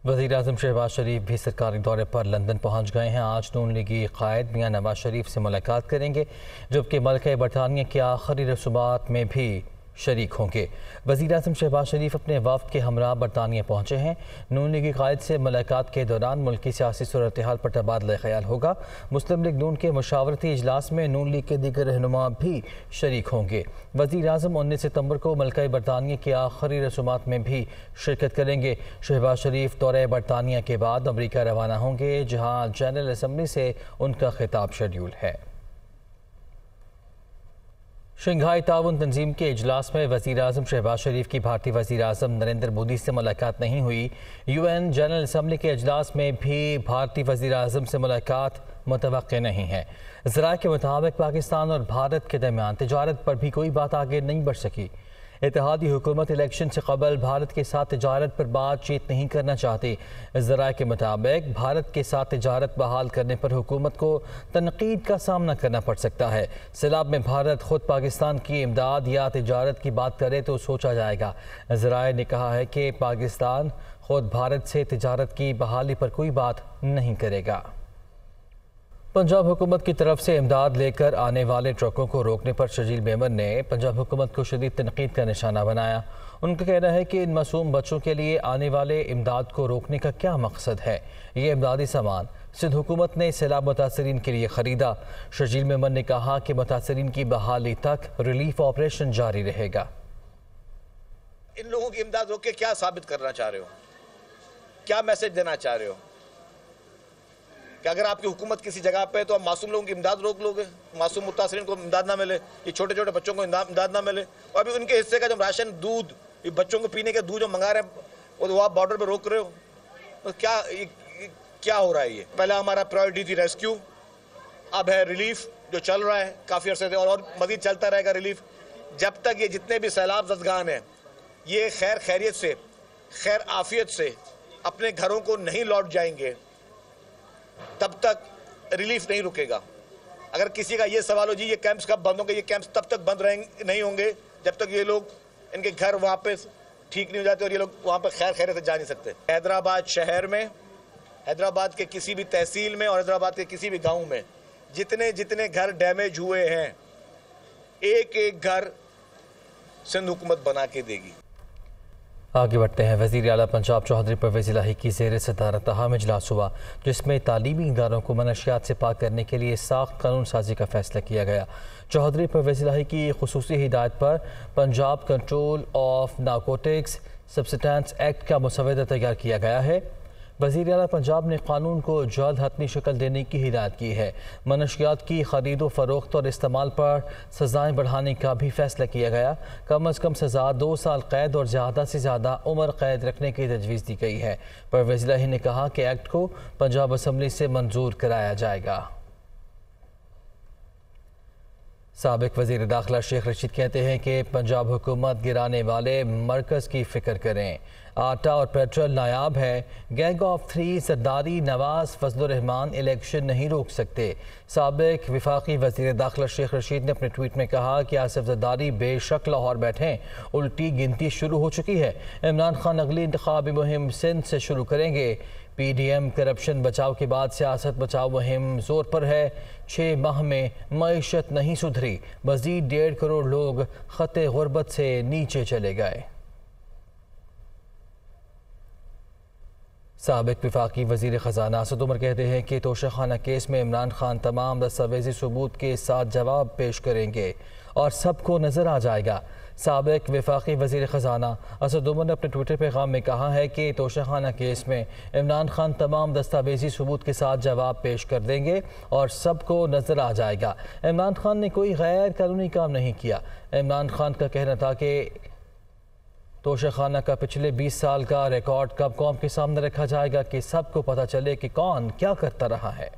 वज़ीर-ए-आज़म शहबाज शरीफ भी सरकारी दौरे पर लंदन पहुँच गए हैं। आज नून लीगी क़ायद मियां नवाज शरीफ से मुलाकात करेंगे, जबकि मलका बरतानिया के आखिरी रसूमात में भी शरीक होंगे। वज़ीर-ए-आज़म शहबाज शरीफ अपने वफ़द के हमरा बरतानिया पहुँचे हैं। नून लीगी क़ायद से मुलाकात के दौरान मुल्की सियासी सूरत हाल पर तबादला ख्याल होगा। मुस्लिम लीग नून के मशावरती इजलास में नून लीग के दीगर रहनुमा भी शरीक होंगे। वज़ीर-ए-आज़म 19 सितम्बर को मलका बरतानिया के आखिरी रसूमात में भी शिरकत करेंगे। शहबाज शरीफ दौरे बरतानिया के बाद अमरीका रवाना होंगे, जहाँ जनरल असम्बली से उनका खिताब शेड्यूल है। शंघाई ताउन तंजीम के इजलास में वज़ीर-ए-आज़म शहबाज शरीफ की भारतीय वज़ीर-ए-आज़म नरेंद्र मोदी से मुलाकात नहीं हुई। UN जनरल असम्बली के इजलास में भी भारतीय वज़ीर-ए-आज़म से मुलाकात मुतवक्किल नहीं है। ज़राए के मुताबिक पाकिस्तान और भारत के दरमियान तिजारत पर भी कोई बात आगे नहीं बढ़ सकी। इत्तेहादी हुकूमत इलेक्शन से कबल भारत के साथ तिजारत पर बातचीत नहीं करना चाहती। ज़राए के मुताबिक भारत के साथ तिजारत बहाल करने पर हुकूमत को तनकीद का सामना करना पड़ सकता है। सैलाब में भारत खुद पाकिस्तान की इमदाद या तिजारत की बात करे तो सोचा जाएगा। ज़राए ने कहा है कि पाकिस्तान खुद भारत से तिजारत की बहाली पर कोई बात नहीं करेगा। पंजाब हुकूमत की तरफ से इमदाद लेकर आने वाले ट्रकों को रोकने पर शजील मेमन ने पंजाब हुकूमत को शदीद तनकीद का निशाना बनाया। उनका कहना है कि इन मासूम बच्चों के लिए आने वाले इमदाद को रोकने का क्या मकसद है। ये इमदादी सामान सिंध हुकूमत ने सैलाब मुतासरीन के लिए ख़रीदा। शजील मेमन ने कहा कि मुतासरीन की बहाली तक रिलीफ ऑपरेशन जारी रहेगा। इन लोगों की इमदाद रोक के क्या साबित करना चाह रहे हो, क्या मैसेज देना चाह रहे हो कि अगर आपकी हुकूमत किसी जगह पे है तो आप मासूम लोगों की इमदाद रोक लोगे, मासूम मुतासरीन को इमदाद ना मिले, ये छोटे छोटे बच्चों को इमदाद ना मिले, और अभी उनके हिस्से का जो राशन दूध, ये बच्चों को पीने के दूध जो मंगा रहे हैं वो आप बॉर्डर पे रोक रहे हो, तो क्या हो रहा है। ये पहले हमारा प्रायोरिटी थी रेस्क्यू, अब है रिलीफ जो चल रहा है काफ़ी अर्से से, और मजीद चलता रहेगा रिलीफ जब तक ये जितने भी सैलाब ज़दगान हैं ये खैर खैरियत से, खैर आफियत से अपने घरों को नहीं लौट जाएंगे, तब तक रिलीफ नहीं रुकेगा। अगर किसी का ये सवाल हो जी ये कैंप्स कब बंद होंगे, ये कैंप्स तब तक बंद नहीं होंगे जब तक ये लोग इनके घर वापस ठीक नहीं हो जाते और ये लोग वहाँ पर खैर खैरियत से जा नहीं सकते। हैदराबाद शहर में, हैदराबाद के किसी भी तहसील में और हैदराबाद के किसी भी गाँव में जितने जितने घर डैमेज हुए हैं, एक एक घर सिंध हुकूमत बना के देगी। आगे बढ़ते हैं। वज़ीर आला पंजाब चौधरी परवेज़ इलाही की ज़ेर सदारत अहम इजलास हुआ, जिसमें तालीमी इदारों को मनशियात से पाक करने के लिए साख्त कानून साजी का फैसला किया गया। चौधरी परवेज़ इलाही की खुसूसी हिदायत पर Punjab control of narcotics substance act का मुसवदा तैयार किया गया है। वज़ीर आला पंजाब ने कानून को जल्द हतमी शक्ल देने की हिदायत की है। मनशियात की खरीद व फरोख्त और इस्तेमाल पर सज़ाएँ बढ़ाने का भी फैसला किया गया। कम अज़ कम सज़ा 2 साल कैद और ज़्यादा से ज़्यादा उम्र कैद रखने की तजवीज़ दी गई है। परवेज़ इलाही ने कहा कि एक्ट को पंजाब असम्बली से मंजूर कराया जाएगा। साबिक वज़ीर दाखिला शेख रशीद कहते हैं कि पंजाब हुकूमत गिराने वाले मरकज़ की फ़िक्र करें। आटा और पेट्रोल नायाब है। Gang of 3 Zardari Nawaz Fazlur Rehman election नहीं रोक सकते। साबिक वफाकी वज़ीर दाखिला शेख रशीद ने अपने ट्वीट में कहा कि आसिफ जरदारी बेशक लाहौर बैठें, उल्टी गिनती शुरू हो चुकी है। इमरान खान अगली इंतखाबी मुहिम सिंध से शुरू करेंगे। PDM करप्शन बचाव के बाद सियासत बचाव मुहिम जोर पर है। 6 माह में मईशत नहीं सुधरी, मजीद 1.5 करोड़ लोग खते गुर्बत से नीचे चले गए। साबिक वफाकी वज़ीर ख़जाना असद उमर कहते हैं कि तोशाखाना केस में इमरान खान तमाम दस्तावेजी सबूत के साथ जवाब पेश करेंगे और सबको नज़र आ जाएगा। साबिक वफाकी वज़ीर ख़जाना असद उमर ने अपने ट्विटर पैगाम में कहा है कि तोशाखाना केस में इमरान खान तमाम दस्तावेजी सबूत के साथ जवाब पेश कर देंगे और सबको नज़र आ जाएगा। इमरान खान ने कोई गैर कानूनी काम नहीं किया। इमरान खान का कहना था कि तोशाखाना का पिछले 20 साल का रिकॉर्ड कब कौम के सामने रखा जाएगा कि सबको पता चले कि कौन क्या करता रहा है।